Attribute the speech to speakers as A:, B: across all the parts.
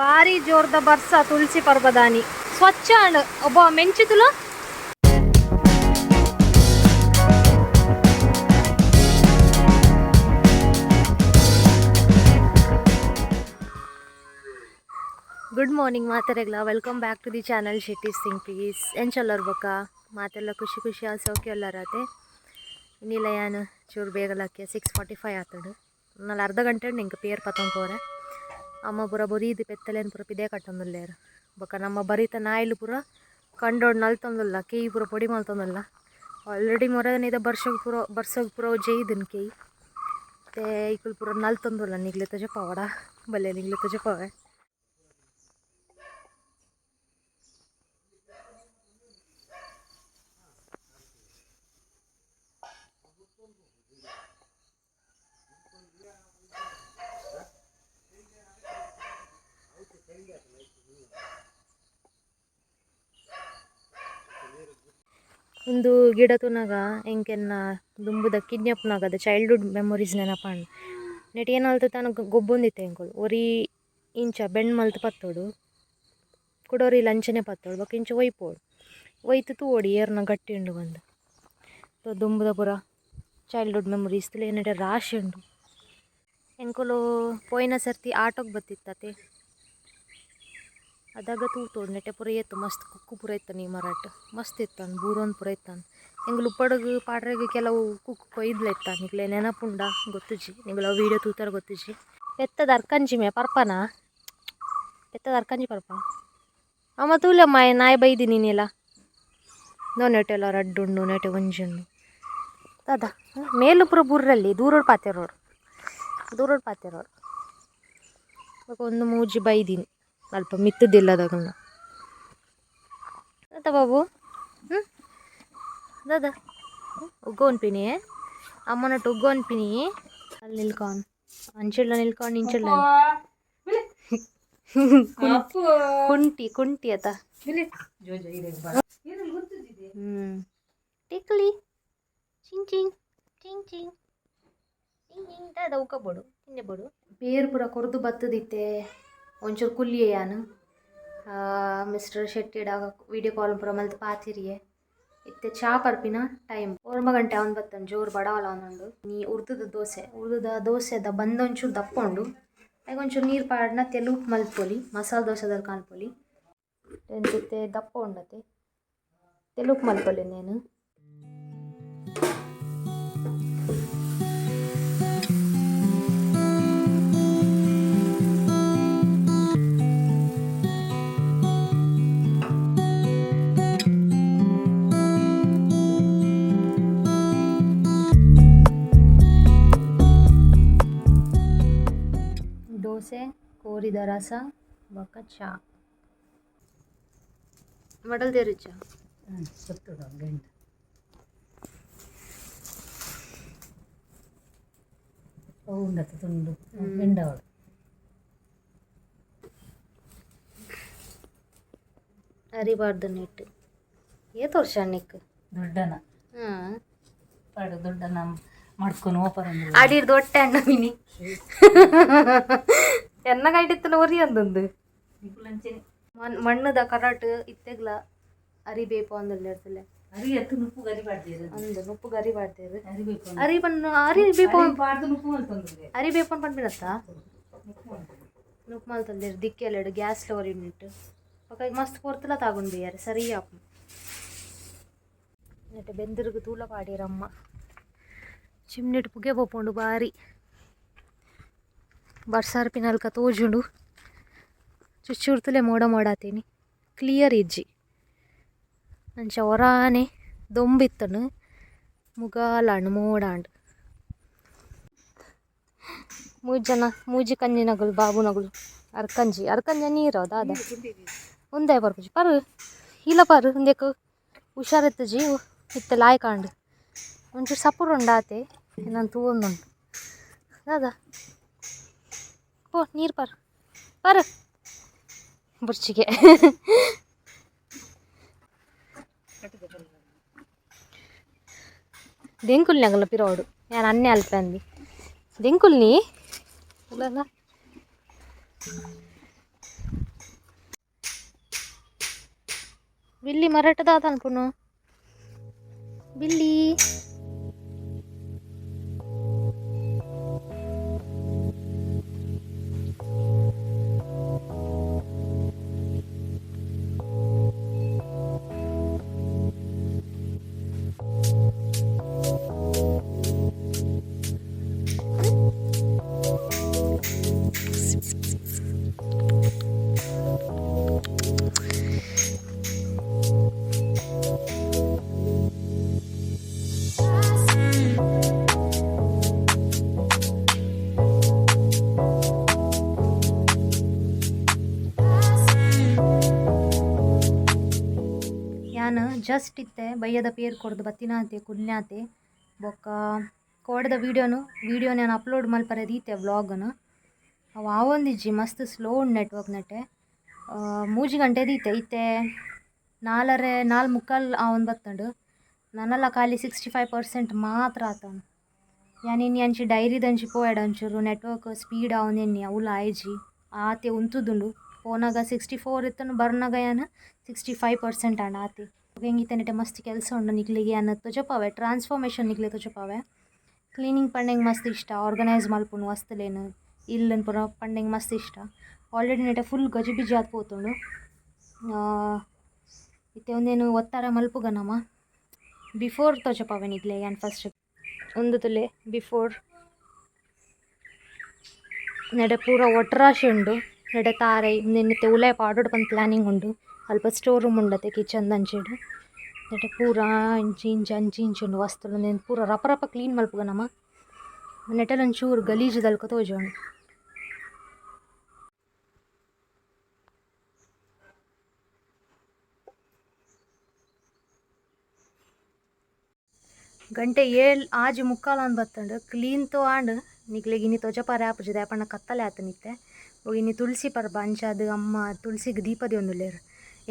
A: ಭಾರಿ ಜೋರ್ದ ಬರ್ಸ ತುಳಸಿ ಪರ್ಬದಾನಿ ಸ್ವಚ್ಛ ಒಬ್ಬ ಮೆಂಚಿತುಲ ಗುಡ್ ಮಾರ್ನಿಂಗ್ ಮಾತಾರೆಗ್ಲ welcome back to the channel ಶಿಟೀಸ್ ಥಿಂಗ್ ಪೀಸ್ ಎಂಚಲ್ಲರ್ ಬೊಕ್ಕ ಮಾತೆಲ್ಲ ಖುಷಿ ಖುಷಿ ಸೌಖ್ಯ ಎಲ್ಲರತೆ ಇನ್ನಿಲ್ಲ ಯಾನು ಚೂರು ಬೇಗಲಕ್ಕೆ 6:45 ಆತಡು ನಾನು ಅರ್ಧ ಗಂಟೆ ನಿಂಗೆ ಪೇರ್ ಪತ್ತೊಂದು ಪೋರೆ ಅಮ್ಮ ಪೂರ ಬರೀದು ಪೆತ್ತಲೇನು ಪೂರ ಪಿದೇ ಕಟ್ಟೊಂದುಲ್ಲೇರು ಬೊಕ್ಕ ನಮ್ಮ ಬರೀತ ನಾಯಿಲು ಪೂರ ಕಂಡೋಡು ನಲ್ತೊಂದುಲ್ಲ ಕೇಯಿ ಪೂರ ಪೊಡಿ ಮಲ್ತೊಂದುಲ್ಲ ಆಲ್ರೆಡಿ ಮೊರನಿದ ಬರ್ಸೋಗ್ ಪೂರ ಜೈದನ್ ಕೇಯಿ ಮತ್ತೆ ಈಕುಲು ಪೂರ ನಲ್ತೊಂದುಲ್ಲ ನಿಗ್ಲೆ ತಜ ಪವಡ ಬಲ್ಲೆ ನಿಗ್ಲೆ ತಜ ಪವೆ ಒಂದು ಗಿಡ ತುನಗ ಎಂಕೆನ್ನ ದುಂಬುದ ಕಿಡ್ನ್ಯಪ್ನಾಗ ಅದು ಚೈಲ್ಡ್ಹುಡ್ ಮೆಮೊರೀಸ್ ನೆನಪಂಡು ನೆಟ್ ಏನಲ್ತು ತಾನು ಗೊಬ್ಬೊಂದಿತ್ತೆ ಎಂಕೊಳು ಒರಿ ಇಂಚ ಬೆಣ್ಣು ಮಲ್ತು ಪತ್ತೋಡು ಕುಡೋರಿ ಲಂಚನೆ ಪತ್ತೋಡು ಬೊಕ್ಕ ಇಂಚ ಒಯ್ಪೋಡು ಒಯ್ತು ತೂವೋಡಿ ಏರ್ನ ಗಟ್ಟಿ ಉಂಡು ಬಂದು ದುಂಬುದ ಪೂರ ಚೈಲ್ಡ್ಹುಡ್ ಮೆಮೊರೀಸ್ ತುಲೆ ನೆಟ ರಾಶಿ ಉಂಡು ಎಂಕೊಲು ಪೋಯಿನ ಸರ್ತಿ ಆಟೋಗೆ ಬತ್ತಿತ್ತತೆ ಅದಾಗ ತೂತೋಡು ನೆಟ್ಟೆ ಪೂರ ಏತ್ತು ಮಸ್ತ್ ಕುಕ್ಕು ಪೂರ ಇತ್ತಾನೆ ಈ ಮರಾಟ್ ಮಸ್ತ್ ಇತ್ತಾನೆ ಬೂರೊಂದು ಪೂರ ಇತ್ತಾನೆ ಎಂಗಳು ಉಪ್ಪಡಗು ಪಾಡ್ರೆಗೆ ಕೆಲವು ಕುಕ್ಕು ಕೊಯ್ದ್ಲ ಇತ್ತಾನೆ ನಿಗ್ಲೆ ನೆನಪುಂಡ ಗೊತ್ತುಜಿ ನಿಂಗಳು ವೀಡಿಯೋ ತೂತಾರ ಗೊತ್ತುಜಿ ಪೆತ್ತದ ಅರ್ಕಂಜಿ ಮೇ ಪರ್ಪನಾ ಪೆತ್ತದ ಅರ್ಕಂಜಿ ಪರ್ಪ ಅಮ್ಮ ತೂಲೆ ಮಾಯ ನಾಯಿ ಬೈದಿ ನೀನೆಲ್ಲ ನೋ ನೆಟೆಲ್ಲ ರಡ್ಡುಂಡು ನೆಟೆ ಒಂಜುಂಡು ಅದ ಮೇಲು ಪೂರ ಬುರ್ರಲ್ಲಿ ದೂರೋಡು ಪಾತೆರೋರು ಒಂದು ಮೂಜಿ ಬೈದೀನಿ ಅಲ್ಪ ಮಿತ್ತದಿಲ್ಲದಾಗಲ್ಲ ಅದ ಬಾಬು ದಾದ ಉಗ್ಗೋನ್ಪಿನಿ ಅಮ್ಮನಟ್ಟು ಉಗ್ಗೋನ್ಪಿನಿ ಅಲ್ಲಿ ನಿಲ್ಕೊಂಡು ಅಂಚಿಡ್ಲ ನಿಲ್ಕೊಂಡು ಇಂಚಿಡ್ಲ ಕುಂಟಿ ಅತ ಟಿಕ್ಲಿ ಚಿಂಗ್ ಚಿಂಗ್ ಚಿಂಗ್ ಚಿಂಗ್ ಚಿಂಗ್ ಚಿಂಗ್ ದಾದ ಉಕ್ಕಬೋಡು ತಿಂದೆ ಬೋಡು ಬೇರು ಪೂರ ಕೊರ್ದು ಬತ್ತದಿತ್ತೆ ಒಂಚೂರು ಕುಲ್ಲಿಯಾನು ಮಿಸ್ಟರ್ ಶೆಟ್ಟಿಡ ವೀಡಿಯೋ ಕಾಲ್ ಪೂರ ಮಲ್ತು ಪಾತಿರಿಯೆ ಇತ್ತೆ ಚಾ ಪರ್ಪಿನ ಟೈಮ್ 9 ಗಂಟೆ ಅವನು ಬತ್ತಾನೆ ಜೋರು ಬಡವಲ್ಲ ಅವನುಂಡು ನೀ ಉರ್ದುದ ದೋಸೆದ ಬಂದೊಂಚೂರು ದಪ್ಪುಂಡು ಆಗ ಒಂಚೂರು ನೀರು ಪಾಡ್ನ ತೆಲು ಉಪ್ಪು ಮಲ್ಪೊಲಿ ಮಸಾಲೆ ದೋಸೆದಲ್ಲಿ ಕಾಣ್ಪೊಲಿ ಎಂತಿತ್ತೆ ದಪ್ಪ ಉಂಡತೆ ತೆಲು ಉಪ್ಪು ಮಲ್ಪೊಲಿ నేను ದೋಸೆ ಕೋರಿದ ರಸ ಬೊಕ್ಕ ಚಾ ಮಡಲ್ ತೆರುಚ ಗಂಟೆ ಉಂಡತ್ತು ತುಂಡು ಬೆಂಡವಳು ಅರಿಬಾರ್ದು ನೆಟ್ಟು ತೋರ್ಸ ನಿಕ್ ದೊಡ್ಡನ ಪಾಡು ದೊಡ್ಡನ ಮಾಡ್ಕೊಂಡು ಓಪರ್ ಅಡಿರ್ದು ಹೊಟ್ಟೆ ಅಣ್ಣ ಮಿನಿ ಎನ್ನ ಕೈಟಿತ್ತಲ್ಲ ಒರಿ ಅಂದೊಂದು ಮಣ್ಣದ ಕರಾಟ್ ಇತ್ತೆಗ್ಲ ಅರಿಬೇಕು ಅಂದಲ್ಲ ಅರಿ ಎತ್ತು ನುಪ್ಪು ಗರಿ ಬಾಡ್ದೇರು ಅಂದು ನುಪ್ಪು ಗರಿ ಬಾಡ್ದೇರು ಅರಿಬೇಕು ಅಂತ ಪಂಡ್ಬಿಡತ್ತ ನುಪ್ಪು ಮಲ್ತಂದೇರು ದಿಕ್ಕೆಲ್ಲ ಗ್ಯಾಸ್ಲ ಒರಿ ನಿಟ್ಟು ಒಕ್ಕ ಮಸ್ತ್ ಕೊರ್ತಲ ತಗೊಂಡು ಯಾರು ಸರಿ ಆಪು ನೆಟ್ಟೆ ಬೆಂದಿರುಗು ತೂಲ ಪಾಡಿರಮ್ಮ ಚಿಮ್ನೆಟ್ ಪುಗೆ ಪೋಪುಂಡು ಬಾರಿ ಬರ್ಸಾರ್ ಪಿನಲ್ಕ ತೋಜುಂಡು ಚುಚ್ಚೂರ್ತಲೆ ಮೋಡ ಮಾಡಾತೀನಿ ಕ್ಲಿಯರ್ ಇಜ್ಜಿ ಅಂಚ ಹೊರಾನೆ ದೊಂಬಿತ್ತನು ಮುಗಾಲಾಂಡು ಮೋಡಾಂಡು ಮೂಜಿ ಕಂಜಿನಗಳು ಬಾಬುನಗಳು ಅರ್ಕಂಜಿ ನೀರು ದಾದ ಒಂದೇ ಬರ್ಪುಜಿ ಪರು ಇಲ್ಲ ಪರು ಒಂದೇಕು ಹುಷಾರಿತ್ತಜಿ ಇತ್ತೆ ಲಾಯ್ಕಾಂಡು ಒಂಚೂರು ಸಪುರು ಉಂಡಾತೆ ನಾನು ತೂವೊಂದುಂಟು ದಾದ ಓ ನೀರು ಪರು ಬುರ್ಚಿಗೆ ದೆಂಕುಲ್ನಾಗಲ್ಲ ಪಿರೋಡು ನಾನು ಅನ್ನೆ ಅಲ್ಪ ಅಂದಿ ದೆಂಕುಲ್ನಿ ಅಲ್ಲ बिल्ली मराठदात अनपुनो बिल्ली जस्ट इत्ते बയ്यद पेर कोर्ದು ಬತ್ತಿನಾತೆ ಕುಲ್ನಾತೆ ಬೊಕ್ಕ ಕೋಡದ ವಿಡಿಯೋ ನಾನು ಅಪ್ಲೋಡ್ ಮಲ್ಪರೆ ದೀತೆ ವ್ಲಾಗ್ನ ಅವು ಆವೊಂದಿಜ್ಜಿ ಮಸ್ತ್ ಸ್ಲೋ ನೆಟ್ವರ್ಕ್ ನೆಟ್ಟೆ 3 ಗಂಟೆ ದೀತೆ ಇತ್ತೆ 4:45 ಆವೊಂದು ಬತ್ತಂಡು ನನ್ನಲ್ಲ ಖಾಲಿ 65% ಮಾತ್ರ ಆತನು ಯಾನ್ ಇನ್ನಿ ಅಂಚಿ ಡೈರಿದಂಚಿ ಪೋಯಡ ಒಂಚೂರು ನೆಟ್ವರ್ಕ್ ಸ್ಪೀಡ್ ಆವೊಂದೆನ್ನಿ ಅವಲ ಆಯ್ಜಿ ಆತೆ ಉಂತುದುಂಡು ಫೋನಾಗ 64 ಇತ್ತನು ಬರ್ನಾಗ ಯಾನ 65% ಆಂಡ ಆತೆ ಹೆಂಗಿತ್ತೆ ನೆಟ್ಟೆ ಮಸ್ತ್ ಕೆಲಸ ಉಂಡು ನಿಕ್ಲಿಗೆ ಅನ್ನ ತೊಜಪಾವೆ ಟ್ರಾನ್ಸ್ಫಾರ್ಮೇಷನ್ ನಿಕ್ಲೆ ತೊಜಪಾವೆ ಕ್ಲೀನಿಂಗ್ ಪಂಡೆಂಗೆ ಮಸ್ತ್ ಇಷ್ಟ ಆರ್ಗನೈಸ್ ಮಲ್ಪುನು ವಸ್ತುಲೇನು ಇಲ್ಲನ್ ಪುರ ಪಂಡೆಂಗೆ ಮಸ್ತ್ ಇಷ್ಟ ಆಲ್ರೆಡಿ ನೆಟ್ಟೆ ಫುಲ್ ಗಜಿಬಿಜಿ ಆತ್ ಪೋತುಂಡು ಇತ್ತೆ ಒಂದೇನು ಒತ್ತಾರೆ ಮಲ್ಪುಗ ನಮ್ಮ ಬಿಫೋರ್ ತೊಜಪಾವೆ ನಿಕ್ಲೆ ಯಾನ್ ಫಸ್ಟ್ ಒಂದು ತುಲೆ ಬಿಫೋರ್ ನೆಡೆ ಪೂರ ಒಟ್ರಾಶಿ ಉಂಡು ನೆಡೆ ತಾರೆ ನಿನ್ನೆ ಉಲಾಯ್ ಪಾಡೋಡು ಬಂದು ಪ್ಲಾನಿಂಗ್ ಉಂಡು ಅಲ್ಪ ಸ್ಟೋರ್ ರೂಮ್ ಉಂಡತೆ ಕಿಚನ್ ದಂಚೆಡು ನೆಟ್ಟೆ ಪೂರ ಇಂಚಿ ಉಂಡು ವಸ್ತುಲು ನೆನ್ ಪೂರ ರಪ ಕ್ಲೀನ್ ಮಲ್ಪುಗ ನಮ್ಮ ನೆಟ್ಟೆಲ್ಲ ಒಂಚೂರು ಗಲೀಜು ದಲ್ಕ ತೋಜೋಂಡು ಗಂಟೆ 7:45 ಅಂತ ಬತ್ತಂಡು ಕ್ಲೀನ್ ತೋ ಆಂಡ್ ನಿಕ್ಲೆಗೆ ಇನ್ನಿ ತೊಜಪಾರೆ ಆಪುಜಿ ದಾಯಪಣ್ಣ ಕತ್ತಲೆ ಆತನಿತ್ತೆ ಇನ್ನಿ ತುಳಸಿ ಪರ್ಬ ಅಂಚಾದ ಅಮ್ಮ ತುಳಸಿಗೆ ದೀಪದಿ ಒಂದುಲ್ಲೇರು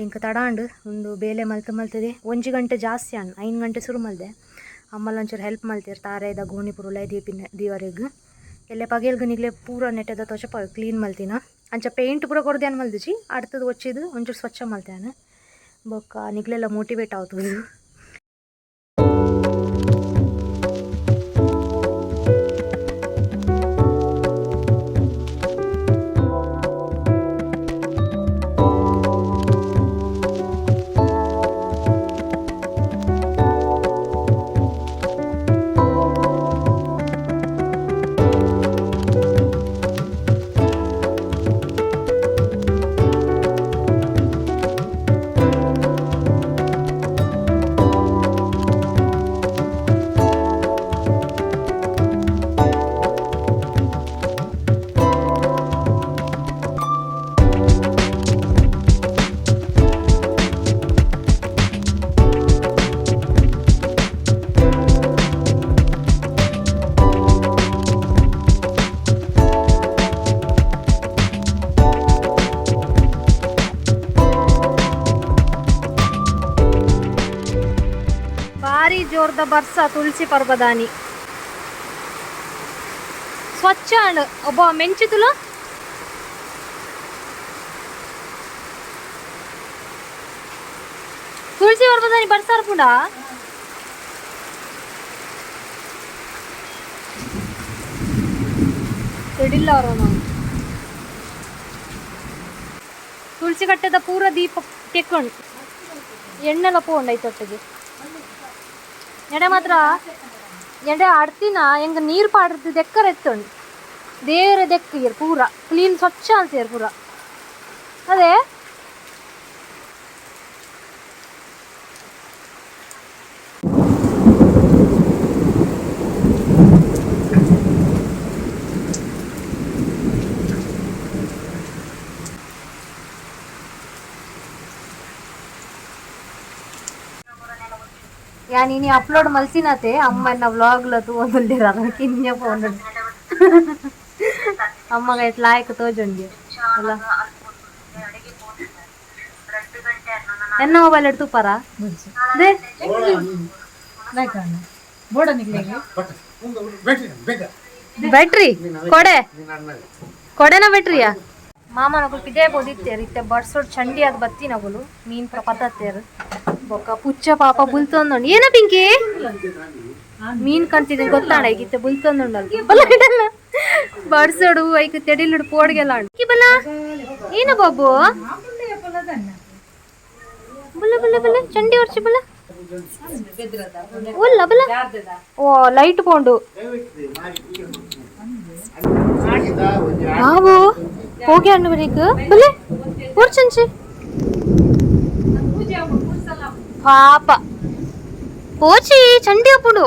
A: ಎಂಕ ತಡಾಂಡು ಒಂದು ಬೇಲೆ ಮಲ್ತದೆ 1 ಗಂಟೆ ಜಾಸ್ತಿ ಆಂಡ್ 5 ಗಂಟೆ ಸುರು ಮಲ್ದೆ ಅಮ್ಮಲ್ಲ ಒಂಚೂರು ಹೆಲ್ಪ್ ಮಲ್ತೀರು ತಾರೆದ ಗೋಣಿ ಪುರುಲೈ ದೀವರೆಗ್ ಎಲ್ಲೆ ಪಗೇಲ್ಗೆ ನಿಗ್ಲೆ ಪೂರ ನೆಟ್ಟದ ತೊಚಪ ಕ್ಲೀನ್ ಮಲ್ತಿನ ಅಂಚ ಪೇಂಟ್ ಪೂರ ಕೊಡ್ದೆ ಅನ್ ಮಲ್ದಿಜಿ ಅಡ್ತದ ಒಚ್ಚಿದು ಒಂಚೂರು ಸ್ವಚ್ಛ ಮಲ್ತೇನೆ ಬೊಕ್ಕ ನಿಗ್ಲೆಲ್ಲ ಮೋಟಿವೇಟ್ ಆಗ್ತದೆ जोरदा बर्सा तुलसी पर्वदानी स्वच्छ अब मेंची तुला तुलसी पर्वदानी बर्सार पुंडा तुलसी कट्टेद पूरा दीप तेक्कोंಡು ಎಣ್ಣೆಲ್ಲ ಪೋಂಡ ಐತೊಟ್ಟಿಗೆ ಎಡೆ ಮಾತ್ರ ಎಡೆ ಆಡ್ತಿನ ಹೆಂಗ ನೀರು ಪಾಡ್ದು ದೆಕ್ಕರ ಎತ್ತುಂಡು ದೇವರ ದೆಕ್ಕ ಪೂರ ಕ್ಲೀನ್ ಸ್ವಚ್ಛ ಅನ್ಸಿರ್ ಪೂರ ಅದೇ यानी नी अपलोड मल्सिनाते अम्मन व्लॉग ला तू ओदुल्लिरा किन्ने फोन अम्मग इट्ला लायक तोजुंडी अला एन्न मोबाइल एड्तु परा दे ಬೇಕಣ್ಣ ಬೋಡ ನಿಕ್ಲೆಗೆ ಬ್ಯಾಟ್ರಿ ಕೊಡೆ ಕೊಡೆನ ಬ್ಯಾಟ್ರಿಯಾ ಮಾಮ ನಗಲು ಪಿದೇ ಬೋದಿತ್ತೇರು ಇತ್ತೆ ಬಡ್ಸೋಡ್ ಚಂಡಿ ಅದು ಬತ್ತಿ ನಗಲು ಮೀನ್ ಪತ್ತತ್ತೇರು ಬೊಕ್ಕ ಪುಚ್ಚ ಪಾಪ ಬುಲ್ತೊಂದು ಏನ ಪಿಂಕಿ ಮೀನ್ ಕಂತಿದೆ ಗೊತ್ತಾಣ ಈಗಿತ್ತೆ ಬುಲ್ತೊಂದುಂಡಲ್ಲ ಬಲ್ಲ ಇಡಲ್ಲ ಬಡ್ಸೋಡು ಐಕ್ ತೆಡಿಲಿಡು ಪೋಡ್ಗೆಲ್ಲ ಬಲ್ಲ ಏನ ಬಾಬು ಬಲ್ಲ ಬಲ್ಲ ಬಲ್ಲ ಚಂಡಿ ಹೊರ್ಚಿ ಬಲ್ಲ ಒಲ್ಲ ಬಲ್ಲ ಓ ಲೈಟ್ ಪೋಂಡು ಬಾಬು ಹೋಗಿ ಅಣ್ಣ ಬರೀಕ್ ಬಲೆ ಓರ್ಚಂಚಿ ಪಾಪ పోచి చండి అప్పుడు